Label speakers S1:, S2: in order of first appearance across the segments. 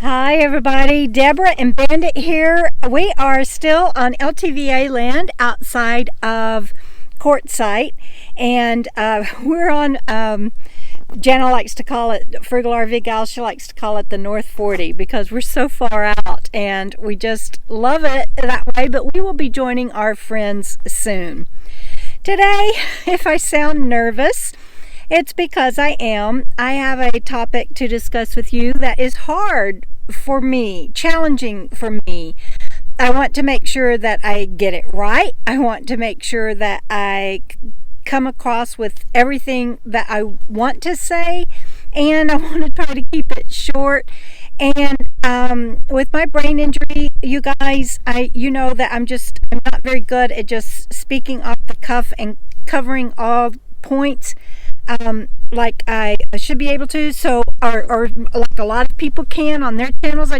S1: Hi everybody, Deborah and Bandit here. We are still on LTVA land outside of Quartzsite, and we're on, Jana likes to call it, Frugal RV Gal, she likes to call it the North 40 because we're so far out and we just love it that way, but we will be joining our friends soon. Today, if I sound nervous, it's because I am. I have a topic to discuss with you that is hard for me, challenging for me. I want to make sure that I get it right. I want to make sure that I come across with everything that I want to say, and I want to try to keep it short. And with my brain injury, you guys, you know that I'm not very good at just speaking off the cuff and covering all points like I should be able to, so or like a lot of people can on their channels.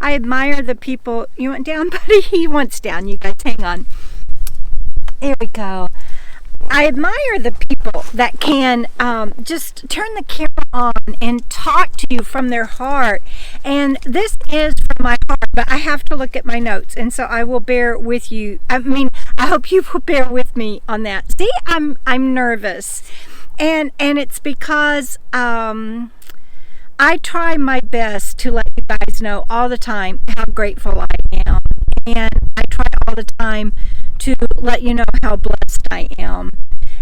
S1: I admire the people. You went down, buddy? He wants down. You guys hang on. There we go. I admire the people that can just turn the camera on and talk to you from their heart. And this is from my heart, but I have to look at my notes, and so I will bear with you. I hope you will bear with me on that. See, I'm nervous. And it's because I try my best to let you guys know all the time how grateful I am. And I try all the time to let you know how blessed I am.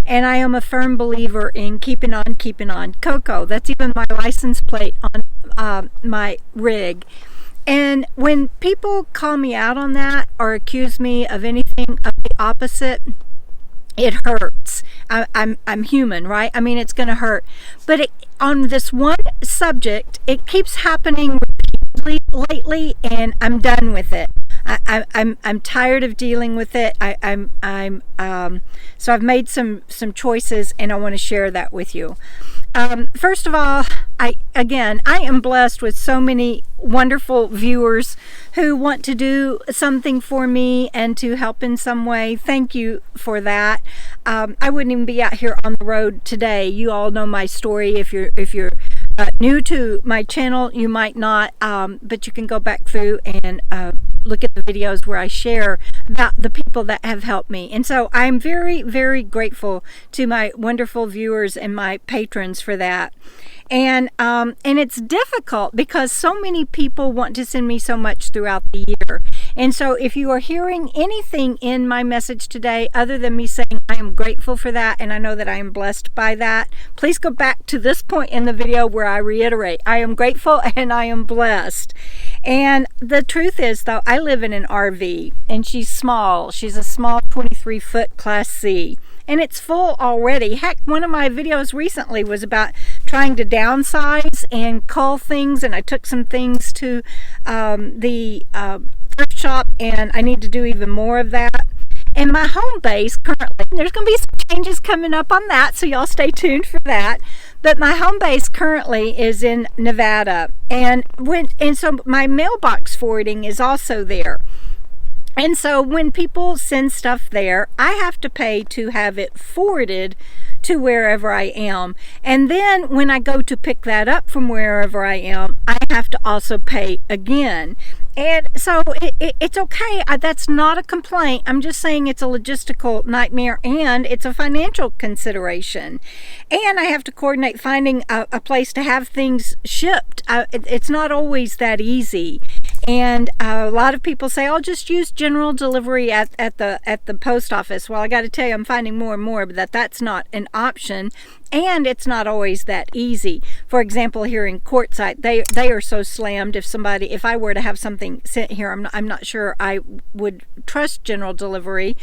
S1: And I am a firm believer in keeping on, keeping on. Coco, that's even my license plate on my rig. And when people call me out on that or accuse me of anything of the opposite, it hurts. I'm human, right? I mean, it's going to hurt. But on this one subject, it keeps happening repeatedly lately, and I'm done with it. I'm tired of dealing with it. So I've made some choices, and I want to share that with you. First of all, I am blessed with so many wonderful viewers who want to do something for me and to help in some way. Thank you for that. I wouldn't even be out here on the road today. You all know my story. If you're new to my channel, you might not, but you can go back through and look at the videos where I share about the people that have helped me. And so I'm very, very grateful to my wonderful viewers and my patrons for that. And it's difficult because so many people want to send me so much throughout the year. And so if you are hearing anything in my message today other than me saying I am grateful for that and I know that I am blessed by that, please go back to this point in the video where I reiterate I am grateful and I am blessed. And the truth is, though, I live in an RV and she's small. She's a small 23-foot Class C. And it's full already. Heck, one of my videos recently was about trying to downsize and cull things, and I took some things to the thrift shop, and I need to do even more of that. And my home base currently, there's going to be some changes coming up on that, so y'all stay tuned for that. But my home base currently is in Nevada, and so my mailbox forwarding is also there. And so when people send stuff there, I have to pay to have it forwarded to wherever I am. And then when I go to pick that up from wherever I am, I have to also pay again. And so it's okay. That's not a complaint. I'm just saying it's a logistical nightmare and it's a financial consideration. And I have to coordinate finding a place to have things shipped. It's not always that easy. And a lot of people say, "I'll just use general delivery at the post office." Well, I got to tell you, I'm finding more and more that that's not an option, and it's not always that easy. For example, here in Quartzsite, they are so slammed. If I were to have something sent here, I'm not sure I would trust general delivery.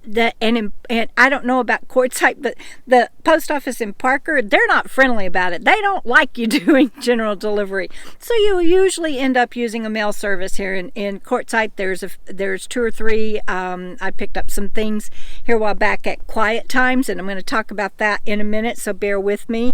S1: And I don't know about Quartzsite, but the post office in Parker, they're not friendly about it. They don't like you doing general delivery. So you usually end up using a mail service here in Quartzsite. There's two or three. I picked up some things here a while back at Quiet Times, and I'm going to talk about that in a minute, so bear with me.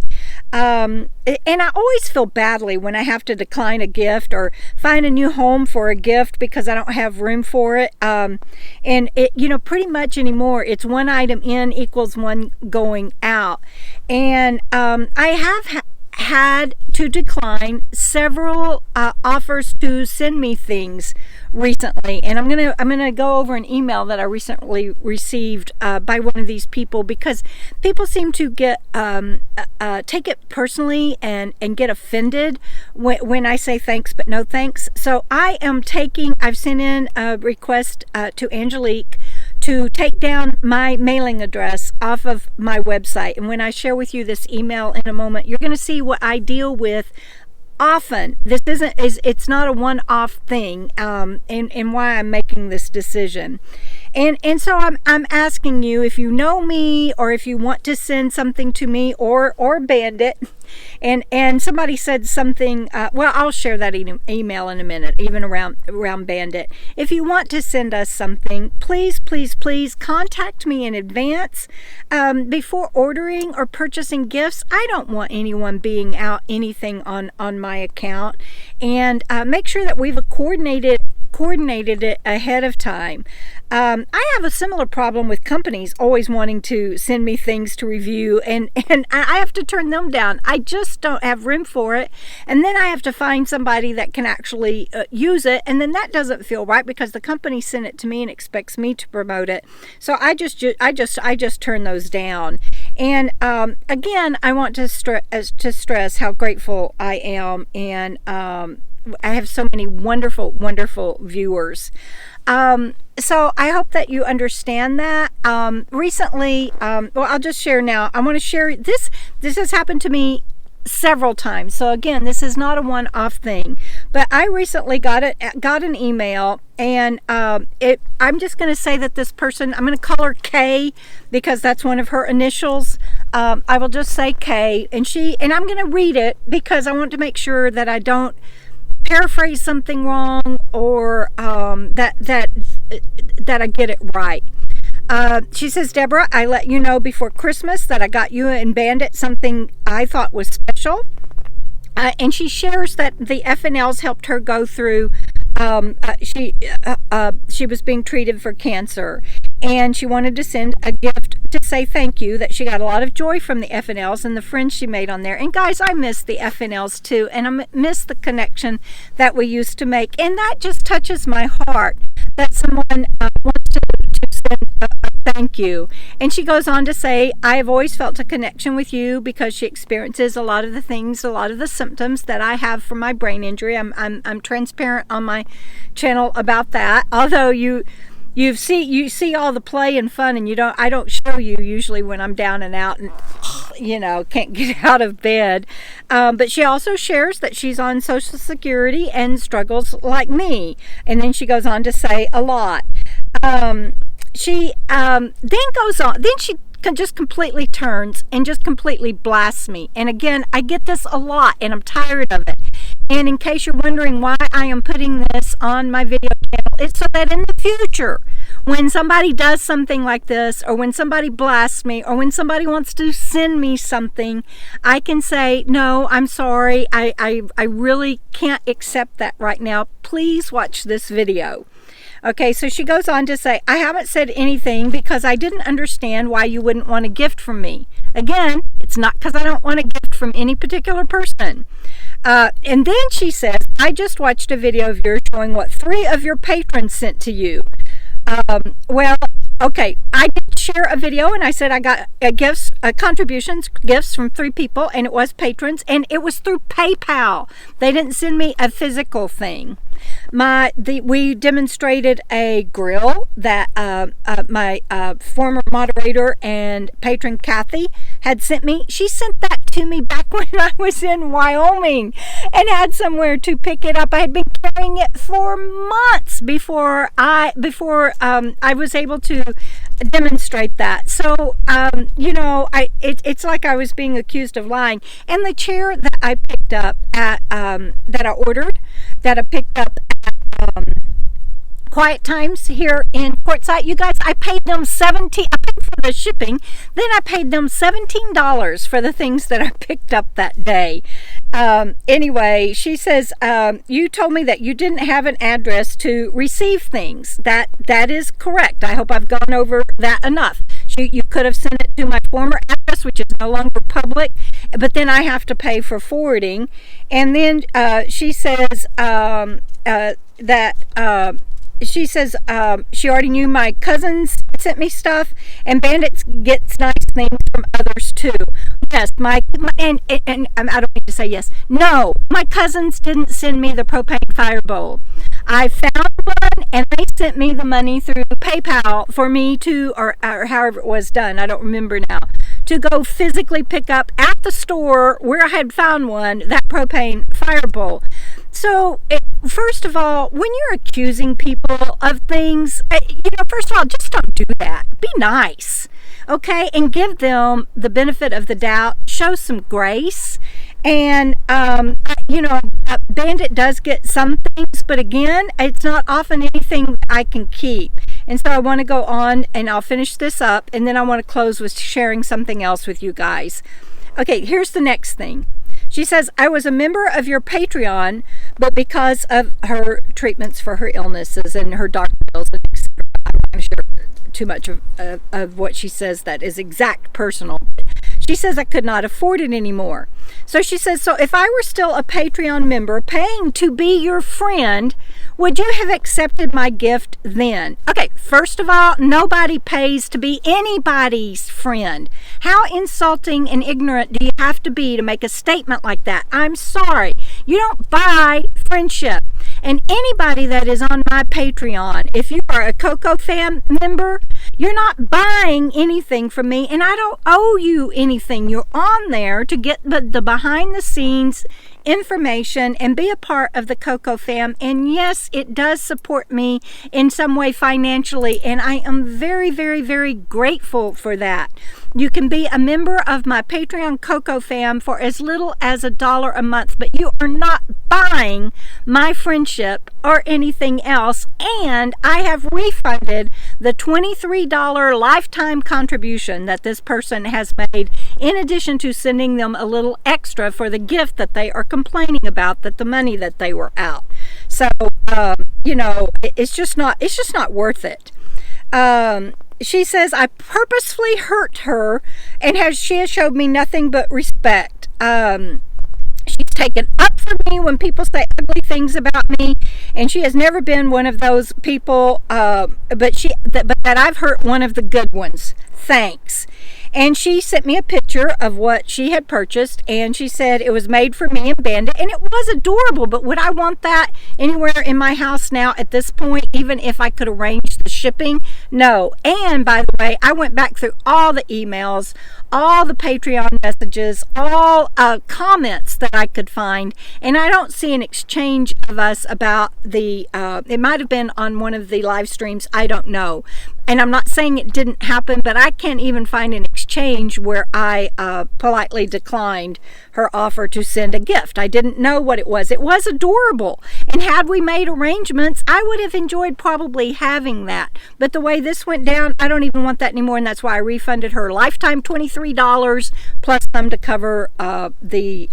S1: And I always feel badly when I have to decline a gift or find a new home for a gift because I don't have room for it. And it, pretty much anymore, it's one item in equals one going out. And I have had to decline several offers to send me things recently, and I'm gonna go over an email that I recently received by one of these people, because people seem to get take it personally and get offended when I say thanks but no thanks. So I've sent in a request to Angelique to take down my mailing address off of my website. And when I share with you this email in a moment, you're going to see what I deal with often. It's not a one-off thing, and why I'm making this decision. And so I'm asking you, if you know me, or if you want to send something to me or Bandit, and somebody said something, well, I'll share that email in a minute, even around Bandit. If you want to send us something, please contact me in advance before ordering or purchasing gifts. I don't want anyone being out anything on my account, and make sure that we've coordinated it ahead of time. I have a similar problem with companies always wanting to send me things to review, and I have to turn them down. I just don't have room for it, and then I have to find somebody that can actually use it, and then that doesn't feel right, because the company sent it to me and expects me to promote it. So I just turn those down. And again, I want to stress how grateful I am, and I have so many wonderful viewers. So I hope that you understand that. Recently, well, I'll just share now. I want to share this. This has happened to me several times. So again, this is not a one-off thing. But I recently got an email, and I'm just going to say that this person, I'm going to call her K, because that's one of her initials. I will just say K, and I'm going to read it because I want to make sure that I don't paraphrase something wrong, or that I get it right. She says, Deborah, I let you know before Christmas that I got you and Bandit something I thought was special. And she shares that the FNLs helped her go through, she was being treated for cancer, and she wanted to send a gift to say thank you, that she got a lot of joy from the FNLs and the friends she made on there. And guys, I miss the FNLs too, and I miss the connection that we used to make. And that just touches my heart, that someone wants to send a thank you. And she goes on to say, I have always felt a connection with you, because she experiences a lot of the symptoms that I have from my brain injury. I'm transparent on my channel about that. Although you see all the play and fun, and I don't show you usually when I'm down and out and can't get out of bed. But she also shares that she's on Social Security and struggles like me. And then she goes on to say a lot. She then goes on. Then she just completely turns and just completely blasts me. And again, I get this a lot, and I'm tired of it. And in case you're wondering why I am putting this on my video channel, it's so that in the future, when somebody does something like this, or when somebody blasts me, or when somebody wants to send me something, I can say, no, I'm sorry, I really can't accept that right now. Please watch this video. Okay, so she goes on to say, I haven't said anything because I didn't understand why you wouldn't want a gift from me. Again, it's not because I don't want a gift from any particular person. And then she says, I just watched a video of yours showing what 3 of your patrons sent to you. Well, okay, I did share a video, and I said I got gifts from 3 people, and it was patrons, and it was through PayPal. They didn't send me a physical thing. We demonstrated a grill that my former moderator and patron Kathy had sent me. She sent that to me back when I was in Wyoming and had somewhere to pick it up. I had been carrying it for months before I was able to demonstrate that. So it's like I was being accused of lying. And the chair that I picked up at Quiet Times here in Quartzsite, you guys, I paid them I paid for the shipping, then I paid them $17 for the things that I picked up that day. Anyway, she says, you told me that you didn't have an address to receive things. That is correct. I hope I've gone over that enough. You could have sent it to my former address address, which is no longer public, but then I have to pay for forwarding. And then she says she says she already knew my cousins sent me stuff, and Bandit gets nice things from others too. Yes, and I don't need to say yes. No, my cousins didn't send me the propane fire bowl. I found one, and they sent me the money through PayPal for me to, or however it was done, I don't remember now, to go physically pick up at the store where I had found one, that propane fire bowl. So, first of all, when you're accusing people of things, first of all, just don't do that. Be nice, okay? And give them the benefit of the doubt. Show some grace. And, Bandit does get some things, but again, it's not often anything I can keep. And so I want to go on, and I'll finish this up, and then I want to close with sharing something else with you guys. Okay, here's the next thing. She says, I was a member of your Patreon, but because of her treatments for her illnesses and her doctor bills, etc., I'm sure too much of what she says that is exact personal. She says I could not afford it anymore. So she says, so if I were still a Patreon member paying to be your friend, would you have accepted my gift then? Okay, first of all, nobody pays to be anybody's friend. How insulting and ignorant do you have to be to make a statement like that? I'm sorry. You don't buy friendship. And anybody that is on my Patreon, if you are a Coco Fam member, you're not buying anything from me, and I don't owe you anything. You're on there to get the behind the scenes information and be a part of the Coco Fam. And yes, it does support me in some way financially, and I am very, very, very grateful for that. You can be a member of my Patreon Coco Fam for as little as $1 a month, but you are not buying my friendship or anything else. And I have refunded the $23 lifetime contribution that this person has made, in addition to sending them a little extra for the gift that they are complaining about, that the money that they were out. So it's just not worth it. She says I purposefully hurt her, and she has showed me nothing but respect. She's taken up for me when people say ugly things about me, and she has never been one of those people, but that I've hurt one of the good ones. Thanks. And she sent me a picture of what she had purchased, and she said it was made for me and Bandit, and it was adorable, but would I want that anywhere in my house now at this point, even if I could arrange the shipping? No. And by the way, I went back through all the emails, all the Patreon messages, all comments that I could find, and I don't see an exchange of us about it might have been on one of the live streams, I don't know. And I'm not saying it didn't happen, but I can't even find an exchange where I politely declined her offer to send a gift. I didn't know what it was. It was adorable. And had we made arrangements, I would have enjoyed probably having that. But the way this went down, I don't even want that anymore. And that's why I refunded her lifetime $23 plus some to cover the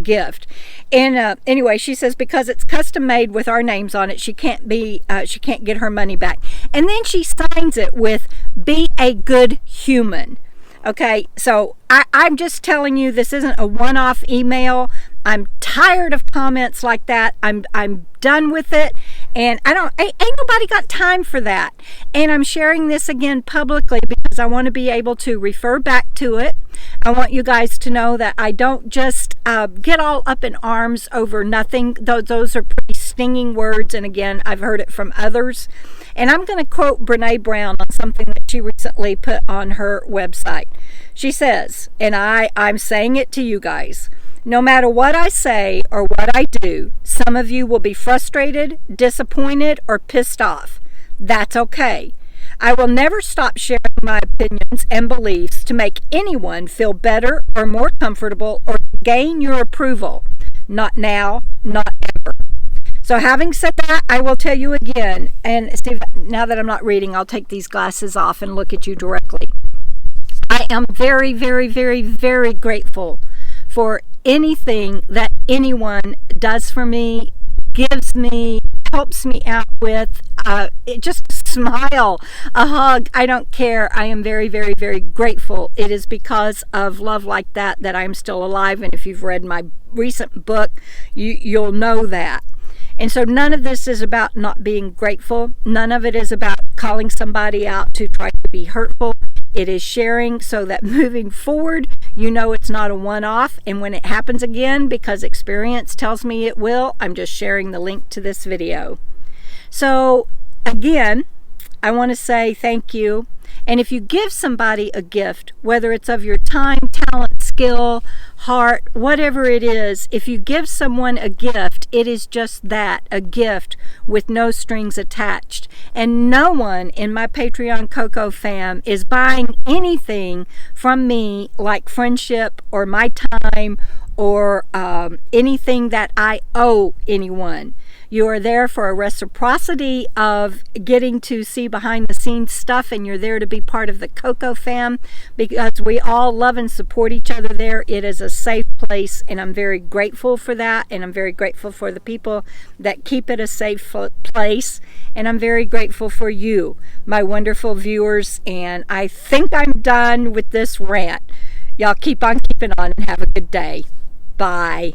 S1: gift. And anyway, she says because it's custom made with our names on it, she can't get her money back. And then she signs it with "Be a good human." Okay, so I'm just telling you, this isn't a one-off email. I'm tired of comments like that. I'm done with it, and ain't nobody got time for that. And I'm sharing this again publicly because I want to be able to refer back to it. I want you guys to know that I don't just get all up in arms over nothing. Those are pretty stinging words, and again, I've heard it from others. And I'm going to quote Brene Brown on something that she recently put on her website. She says, and I'm saying it to you guys, no matter what I say or what I do, some of you will be frustrated, disappointed, or pissed off. That's okay. I will never stop sharing my opinions and beliefs to make anyone feel better or more comfortable or gain your approval. Not now, not ever. So having said that, I will tell you again, and Steve, now that I'm not reading, I'll take these glasses off and look at you directly. I am very, very, very, very grateful for anything that anyone does for me, gives me, helps me out with just a smile, a hug. I don't care. I am very, very, very grateful. It is because of love like that that I'm still alive. And if you've read my recent book, you'll know that. And so none of this is about not being grateful. None of it is about calling somebody out to try to be hurtful. It is sharing so that moving forward, you know it's not a one-off. And when it happens again, because experience tells me it will, I'm just sharing the link to this video. So again, I want to say thank you. And if you give somebody a gift, whether it's of your time, talent, skill, heart, whatever it is, if you give someone a gift, it is just that, a gift with no strings attached. And no one in my Patreon Coco fam is buying anything from me like friendship or my time or anything that I owe anyone. You are there for a reciprocity of getting to see behind the scenes stuff, and you're there to be part of the Coco fam because we all love and support each other there. It is a safe place, and I'm very grateful for that, and I'm very grateful for the people that keep it a safe place, and I'm very grateful for you, my wonderful viewers, and I think I'm done with this rant. Y'all keep on keeping on and have a good day. Bye.